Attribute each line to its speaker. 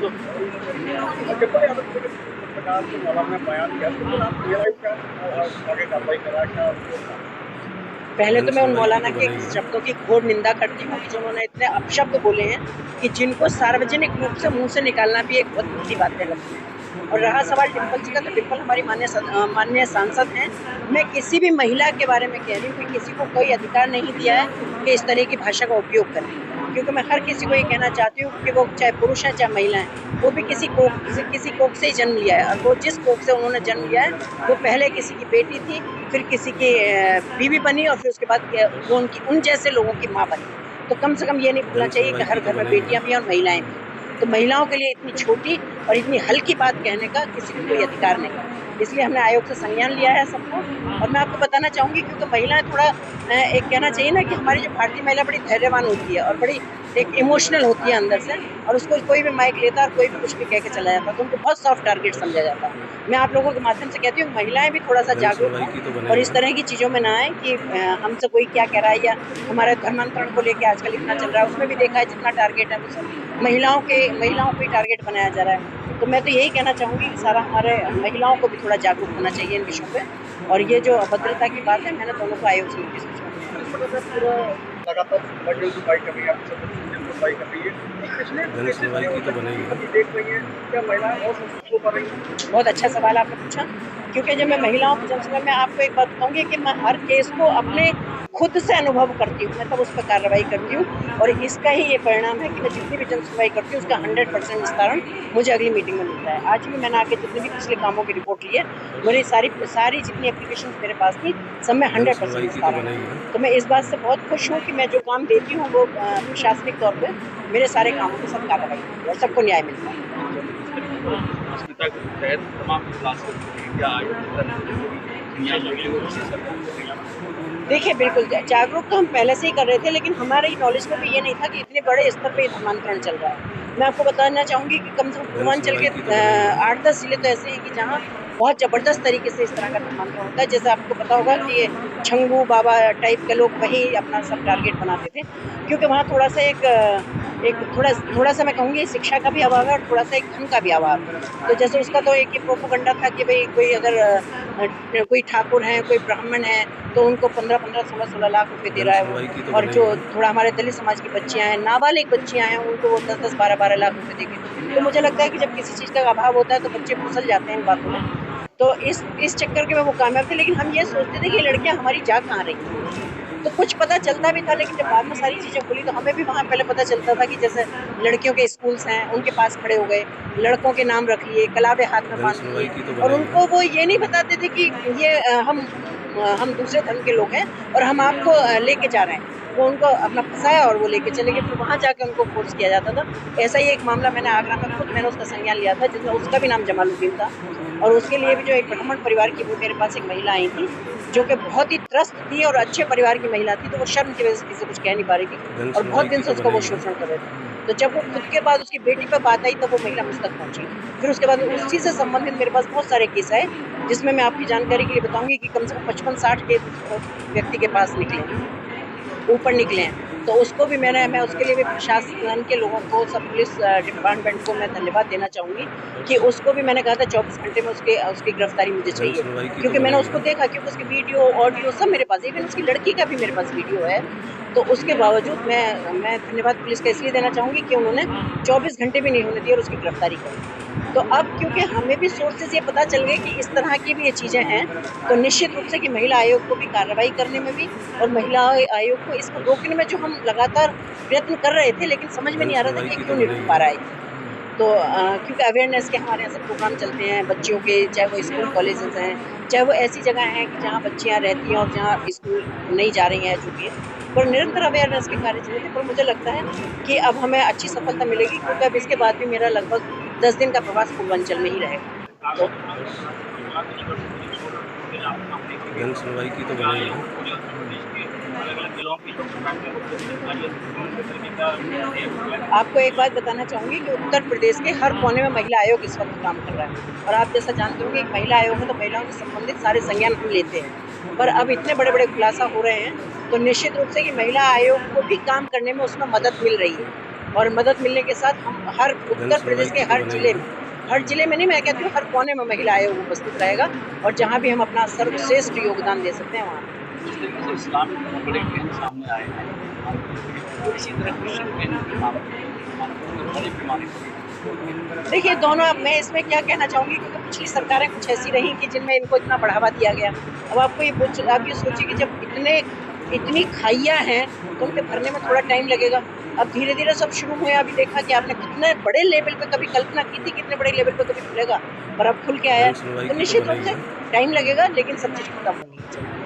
Speaker 1: जब यादव को प्रकार से मौलाना ने बयान किया तो फिर आप रियलाइज क्या आगे कार्रवाई करा क्या?
Speaker 2: पहले तो मैं उन
Speaker 3: जनसुनवाई की
Speaker 2: मौलाना
Speaker 3: तो
Speaker 2: के
Speaker 3: बनेगी।
Speaker 2: शब्दों की घोर निंदा करती हूँ कि जिन्होंने इतने अपशब्द बोले हैं कि जिनको सार्वजनिक रूप से मुंह से निकालना भी एक बहुत बड़ी बातें लगती है। और रहा सवाल डिम्पल जी का, तो डिम्पल हमारी माननीय सांसद हैं। मैं किसी भी महिला के बारे में कह रही हूँ कि किसी को कोई अधिकार नहीं दिया है कि इस तरह की भाषा का उपयोग करें, क्योंकि मैं हर किसी को ये कहना चाहती हूँ कि वो चाहे पुरुष है चाहे महिला है, वो भी किसी कोख से ही जन्म लिया है, और वो जिस कोख से उन्होंने जन्म लिया है वो पहले किसी की बेटी थी, फिर किसी की बीवी बनी, और फिर उसके बाद वो उन जैसे लोगों की माँ बनी। तो कम से कम ये नहीं भूलना चाहिए कि
Speaker 3: जनसुनवाई
Speaker 2: हर
Speaker 3: की तो
Speaker 2: घर में
Speaker 3: बनेगी।
Speaker 2: बेटियां भी हैं और महिलाएं भी हैं। तो महिलाओं के लिए इतनी छोटी और इतनी हल्की बात कहने का किसी को कोई अधिकार नहीं है। इसलिए हमने आयोग से संज्ञान लिया है सबको। और मैं आपको बताना चाहूंगी, क्योंकि महिलाएं थोड़ा एक कहना चाहिए ना कि हमारी जो भारतीय महिला बड़ी धैर्यवान होती है और बड़ी एक इमोशनल होती है अंदर से, और उसको कोई भी माइक लेता है और कोई भी कुछ भी कह के चला जाता है, तो उनको बहुत सॉफ्ट टारगेट समझा जाता है। मैं आप लोगों के माध्यम से कहती हूँ महिलाएं भी थोड़ा सा जागरूक
Speaker 3: जनसुनवाई
Speaker 2: हों
Speaker 3: की तो
Speaker 2: और इस
Speaker 3: बनेगी।
Speaker 2: तरह की चीजों में ना आए कि हमसे कोई क्या कह रहा है, या हमारे धर्मांतरण को लेकर आजकल इतना चल रहा है, उसमें भी देखा है जितना टारगेट है वो सब महिलाओं को ही टारगेट बनाया जा रहा है। तो मैं तो यही कहना चाहूंगी कि सारा हमारे महिलाओं को भी थोड़ा जागरूक होना चाहिए इन विषयों पे। और ये जो अभद्रता की बात है, मैंने दोनों को आयोग से नोटिस भिजवा दिया।
Speaker 1: इस वजह से पूरा लगातार सुनवाई सुनवाई कर रही है, आपकी सब सुनवाई कर रही है। पिछले केसेस
Speaker 3: जनसुनवाई
Speaker 1: में
Speaker 3: की
Speaker 1: और
Speaker 3: तो
Speaker 1: तकनीकी
Speaker 3: बनेगी।
Speaker 1: कभी देख रही हैं, क्या महिलाएं और संतुष्ट हो पा रही हैं?
Speaker 2: बहुत अच्छा सवाल आपने पूछा, क्योंकि जब मैं महिलाओं की जनसुनवाई में आपको एक बात बताऊंगी कि मैं हर केस को अपने खुद से अनुभव करती हूँ, मैं तब उस पर कार्रवाई करती हूँ। और इसका ही ये परिणाम है कि मैं जितनी भी जनसुनवाई करती हूँ उसका 100% निस्तारण मुझे अगली मीटिंग में मिलता है। आज भी मैंने आके जितने भी पिछले कामों की रिपोर्ट ली है, मेरी सारी सारी जितनी एप्लीकेशन मेरे पास थी, सब में 100%
Speaker 3: जनसुनवाई की तो
Speaker 2: निस्तारण है।
Speaker 3: बनेगी।
Speaker 2: तो मैं इस बात से बहुत खुश हूँ कि मैं जो काम देती हूँ वो प्रशासनिक तौर पे मेरे सारे कामों पे सब कार्रवाई होती है और सबको न्याय मिलता है।
Speaker 1: जिस तरीके से अस्मिता के तहत तमाम क्लासेस होती है, क्या आयोग की तरफ से कोई नियम होते हैं विशेष करके?
Speaker 2: देखिए, बिल्कुल जागरूक तो हम पहले से ही कर रहे थे, लेकिन हमारी नॉलेज में भी ये नहीं था कि इतने बड़े स्तर पे ये धर्मांतरण चल रहा है। मैं आपको बताना चाहूंगी कि कम से कम पूर्वांचल
Speaker 3: जनसुनवाई
Speaker 2: के
Speaker 3: की तो बनेगी।
Speaker 2: 8-10 जिले तो ऐसे हैं कि जहाँ बहुत जबरदस्त तरीके से इस तरह का धर्मांतरण होता है। जैसे आपको पता होगा कि ये छंगू बाबा टाइप के लोग वही अपना सब टारगेट बनाते थे, क्योंकि वहाँ थोड़ा सा एक थोड़ा सा मैं कहूंगी शिक्षा का भी अभाव है और थोड़ा सा एक धन का भी अभाव है। तो जैसे उसका तो एक ही प्रोपोगंडा था कि भाई कोई अगर कोई ठाकुर है, कोई ब्राह्मण है, तो उनको 15-15, 16-16 लाख रुपए दे रहा है वो।
Speaker 3: जनसुनवाई की तो
Speaker 2: और जो
Speaker 3: बनेगी।
Speaker 2: थोड़ा हमारे दलित समाज की बच्चियां हैं, नाबालिग बच्चियां हैं, उनको वो 10-10, 12-12 लाख रुपए देके। तो मुझे लगता है कि जब किसी चीज का अभाव होता है तो बच्चे फिसल जाते हैं इन बातों में। तो इस चक्कर के में वो कामयाब थे, लेकिन हम ये सोचते थे कि ये लड़कियां हमारी जा कहाँ रही हैं। तो कुछ पता चलता भी था, लेकिन जब बाद में सारी चीजें खुली तो हमें भी वहां पहले पता चलता था कि जैसे लड़कियों के स्कूल्स हैं उनके पास खड़े हो गए, लड़कों के नाम रख लिए, कलावे हाथ में बांध लिए,
Speaker 3: जनसुनवाई की तो
Speaker 2: और
Speaker 3: बनेगी।
Speaker 2: उनको वो ये नहीं बताते थे कि ये हम दूसरे धर्म के लोग हैं और हम आपको लेके जा रहे हैं। वो उनको अपना फंसाया और वो लेके चले गए, फिर वहां जाके उनको फोर्स किया जाता था। ऐसा ही एक मामला मैंने आगरा में खुद मैंने उसका संज्ञान लिया था, जिसमें उसका भी नाम जमालुद्दीन था। और उसके लिए भी जो एक ब्राह्मण परिवार की वो मेरे पास एक महिला आई थी, जो कि बहुत ही त्रस्त थी और अच्छे परिवार की महिला थी, तो वो शर्म की वजह से किसी कुछ कह नहीं पा रही थी और बहुत
Speaker 3: जनसुनवाई
Speaker 2: दिन
Speaker 3: की
Speaker 2: से
Speaker 3: तो
Speaker 2: उसका वो
Speaker 3: बनेगी।
Speaker 2: शोषण कर रहे थे। तो जब वो खुद के बाद उसकी बेटी पे बात आई तब वो महिला मुझ तक पहुंची। फिर उसके बाद उसी से संबंधित मेरे पास बहुत सारे केस आए, जिसमें मैं आपकी जानकारी के लिए बताऊंगी कि कम से कम 55-60 केस उस व्यक्ति के पास निकले हैं, ऊपर निकले हैं। तो उसको भी मैं उसके लिए भी प्रशासन के लोगों को, सब पुलिस डिपार्टमेंट को मैं धन्यवाद देना चाहूंगी कि उसको भी मैंने कहा था 24 घंटे में उसकी गिरफ्तारी मुझे चाहिए,
Speaker 3: जनसुनवाई की तो
Speaker 2: क्योंकि मैंने उसको
Speaker 3: बनेगी।
Speaker 2: देखा, क्योंकि उसकी वीडियो ऑडियो सब मेरे पास, इवन उसकी लड़की का भी मेरे पास वीडियो है। तो उसके बावजूद मैं धन्यवाद पुलिस का इसलिए देना चाहूंगी कि उन्होंने 24 घंटे भी नहीं होने दिए और उसकी गिरफ्तारी करी। तो अब क्योंकि हमें भी सोर्सेज ये पता चल गए कि इस तरह की भी ये चीजें हैं, तो निश्चित रूप से कि महिला आयोग को भी कार्रवाई करने में भी और महिला आयोग को इसको रोकने में जो हम लगातार प्रयत्न कर रहे थे, लेकिन समझ में नहीं आ रहा था
Speaker 3: जनसुनवाई
Speaker 2: कि
Speaker 3: की तो
Speaker 2: क्यों नहीं रुक पा
Speaker 3: बनेगी।
Speaker 2: रहा है ये। तो क्योंकि अवेयरनेस के हमारे यहाँ से प्रोग्राम चलते हैं बच्चियों के, चाहे वो स्कूल कॉलेजेस हैं, चाहे वो ऐसी जगह हैं कि जहाँ बच्चियाँ रहती हैं और जहाँ स्कूल नहीं जा रही हैं, जो भी है, पर निरंतर अवेयरनेस के कार्य चले थे। पर मुझे लगता है कि अब हमें अच्छी सफलता मिलेगी, क्योंकि अब इसके बाद भी मेरा लगभग 10 दिन का प्रवास पूर्वांचल में ही रहेगा। तो
Speaker 3: जनसुनवाई की तो बनेगी।
Speaker 2: आपको एक बात बताना चाहूंगी कि उत्तर प्रदेश के हर कोने में महिला आयोग इस वक्त काम कर रहा है, और आप जैसा जानते होंगे एक महिला आयोग है तो महिलाओं से संबंधित सारे संज्ञान हम लेते हैं। पर अब इतने बड़े बड़े खुलासा हो रहे हैं, तो निश्चित रूप से कि महिला आयोग को भी काम करने में उसमें मदद मिल रही है। और मदद मिलने के साथ हम हर उत्तर प्रदेश के हर जिले में नहीं, मैं कहती हूँ हर कोने में महिला आयोग उपस्थित रहेगा और जहाँ भी हम अपना सर्वश्रेष्ठ योगदान दे सकते हैं वहाँ।
Speaker 1: जिस तरीके से इस्लामिक बहुत बड़े ट्रेंड सामने आए हैं, और इसी तरह क्रिश्चियन ट्रेंड के मामले बड़ी बीमारी पड़ी।
Speaker 2: देखिए दोनों, अब मैं इसमें क्या कहना चाहूँगी, क्योंकि पिछली सरकारें कुछ ऐसी रही कि जिनमें इनको इतना बढ़ावा दिया गया। अब आपको आप ये सोचिए कि जब इतनी खाइयाँ हैं तो उनके भरने में थोड़ा टाइम लगेगा। अब धीरे धीरे सब शुरू हुए। अभी देखा कि आपने कितने बड़े लेवल पे कभी कल्पना की थी, कितने बड़े लेवल पे कभी खुलेगा, पर अब खुल के आया, तो निश्चित रूप से टाइम लगेगा, लेकिन सब चीज़ खत्म होनी चाहिए।